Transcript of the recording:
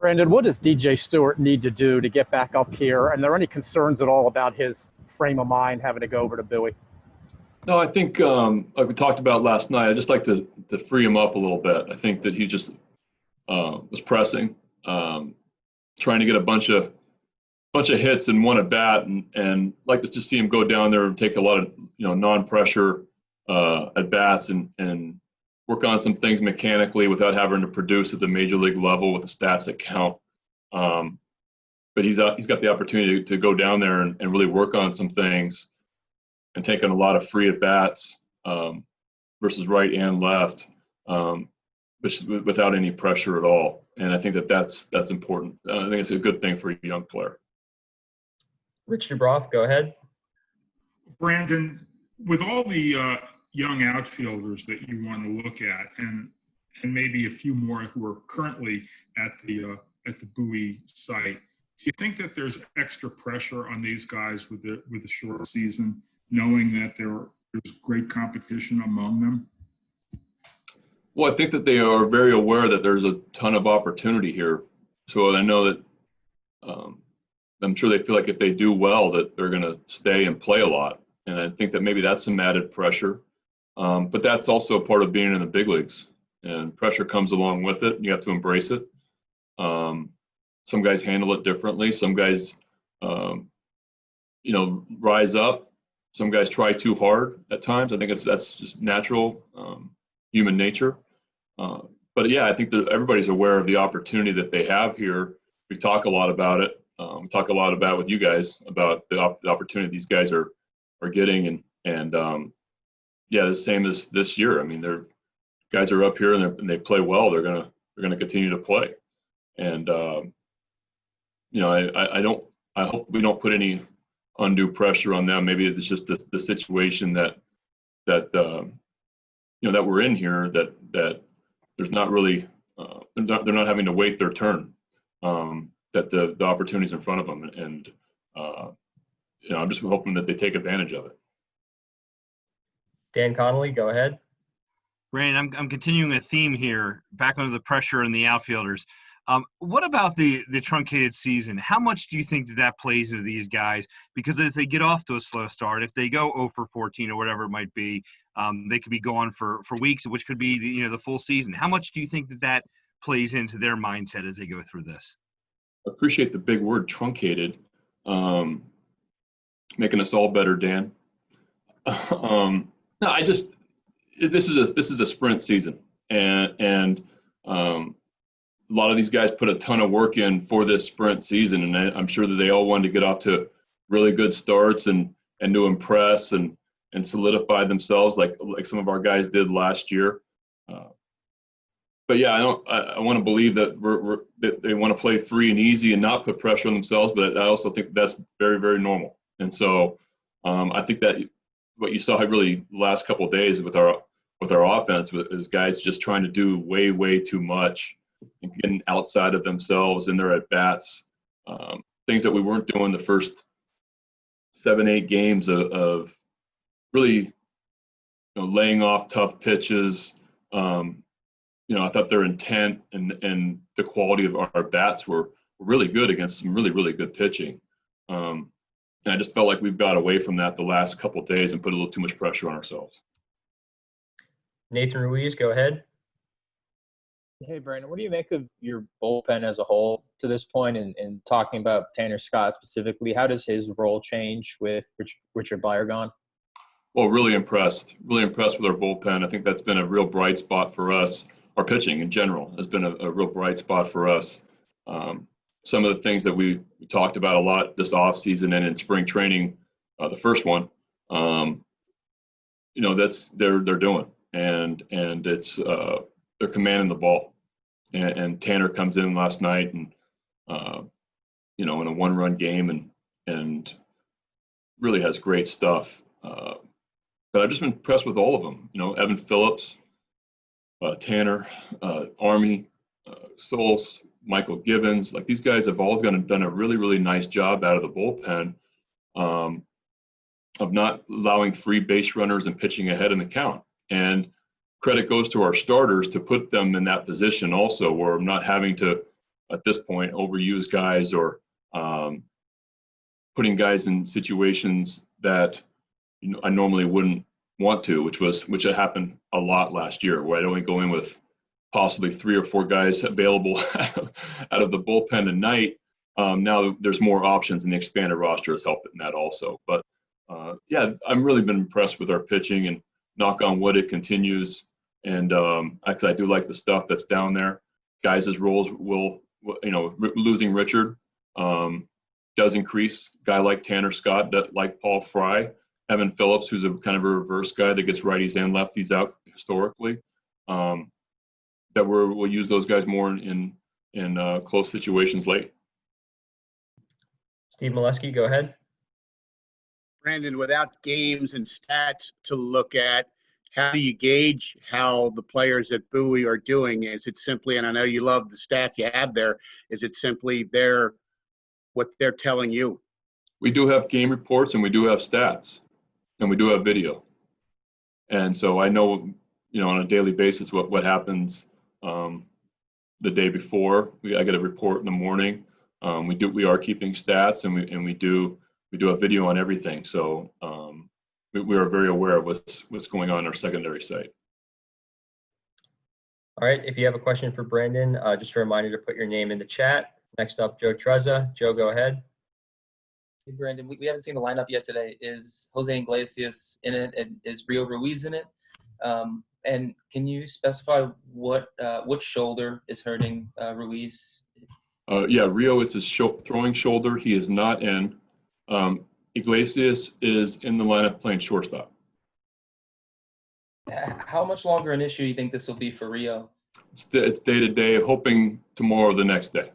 Brandon, what does DJ Stewart need to do to get back up here? And are there any concerns at all about his frame of mind having to go over to Bowie? No, I think like we talked about last night, I just like to free him up a little bit. I think that he just was pressing, trying to get a bunch of hits in one at bat, and like to just see him go down there and take a lot of non-pressure at bats and work on some things mechanically without having to produce at the major league level with the stats that count. But he's got the opportunity to go down there and really work on some things and taking a lot of free at bats versus right and left, without any pressure at all. And I think that's important. I think it's a good thing for a young player. Rich Dubroff, go ahead. Brandon, with all the young outfielders that you want to look at, and maybe a few more who are currently at the Bowie site, do you think that there's extra pressure on these guys with the short season, knowing that there's great competition among them? Well, I think that they are very aware that there's a ton of opportunity here. So I know that I'm sure they feel like if they do well that they're going to stay and play a lot. And I think that maybe that's some added pressure. But that's also part of being in the big leagues. And pressure comes along with it. You have to embrace it. Some guys handle it differently. Some guys, rise up. Some guys try too hard at times. I think that's just natural human nature. But yeah, I think that everybody's aware of the opportunity that they have here. We talk a lot about it. We talk a lot about with you guys about the opportunity these guys are getting, and the same as this year. I mean, guys are up here and they play well. They're gonna continue to play, and I hope we don't put any undue pressure on them. Maybe it's just the situation that we're in here, that there's not really they're not having to wait their turn, that the opportunity's in front of them, and I'm just hoping that they take advantage of it. Dan Connolly, go ahead. Brandon, I'm continuing a theme here, back under the pressure in the outfielders. What about the truncated season? How much do you think that plays into these guys? Because if they get off to a slow start, if they go 0 for 14 or whatever it might be, they could be gone for weeks, which could be the full season. How much do you think that plays into their mindset as they go through this? I appreciate the big word truncated, making us all better, Dan. No, this is a sprint season, and a lot of these guys put a ton of work in for this sprint season, and I'm sure that they all wanted to get off to really good starts and to impress and solidify themselves like some of our guys did last year. But yeah, I want to believe that that they want to play free and easy and not put pressure on themselves. But I also think that's very, very normal. And so I think that what you saw really the last couple of days with our offense is guys just trying to do way, way too much and getting outside of themselves in their at-bats, things that we weren't doing the first 7-8 games of really laying off tough pitches. I thought their intent and the quality of our bats were really good against some really, really good pitching. And I just felt like we've got away from that the last couple of days and put a little too much pressure on ourselves. Nathan Ruiz, go ahead. Hey, Brandon, what do you make of your bullpen as a whole to this point? And talking about Tanner Scott specifically, how does his role change with Richard Bleier gone? Well, really impressed with our bullpen. I think that's been a real bright spot for us. Our pitching in general has been a real bright spot for us. Some of the things that we talked about a lot this offseason and in spring training, the first one, that's they're doing, and it's they're commanding the ball. And Tanner comes in last night and in a 1-run game and really has great stuff. But I've just been impressed with all of them. Evan Phillips, Tanner, Army, Souls, Michael Gibbons. Like, these guys have all done a really, really nice job out of the bullpen of not allowing free base runners and pitching ahead in the count. And credit goes to our starters to put them in that position also, where I'm not having to at this point, overuse guys or putting guys in situations that I normally wouldn't want to, which had happened a lot last year, where I'd only go in with possibly 3 or 4 guys available out of the bullpen a night. Now there's more options, and the expanded roster has helped in that also. But yeah, I've really been impressed with our pitching, and knock on wood, it continues. And actually, I do like the stuff that's down there. Guys' roles will, losing Richard does increase. Guy like Tanner Scott, like Paul Fry, Evan Phillips, who's a kind of a reverse guy that gets righties and lefties out historically. That we'll use those guys more in close situations late. Steve Molesky, go ahead. Brandon, without games and stats to look at, how do you gauge how the players at Bowie are doing? Is it simply, and I know you love the staff you have there, is it simply what they're telling you? We do have game reports, and we do have stats, and we do have video. And so I know, on a daily basis what happens the day before. I get a report in the morning. We are keeping stats, and we do a video on everything. So we are very aware of what's going on in our secondary site. All right. If you have a question for Brandon, just a reminder to put your name in the chat. Next up, Joe Trezza. Joe, go ahead. Hey, Brandon, we haven't seen the lineup yet today. Is Jose Iglesias in it? And is Rio Ruiz in it? And can you specify which shoulder is hurting Ruiz? Yeah, Rio, it's his throwing shoulder. He is not in. Iglesias is in the lineup playing shortstop. How much longer an issue do you think this will be for Rio? It's day to day, hoping tomorrow or the next day.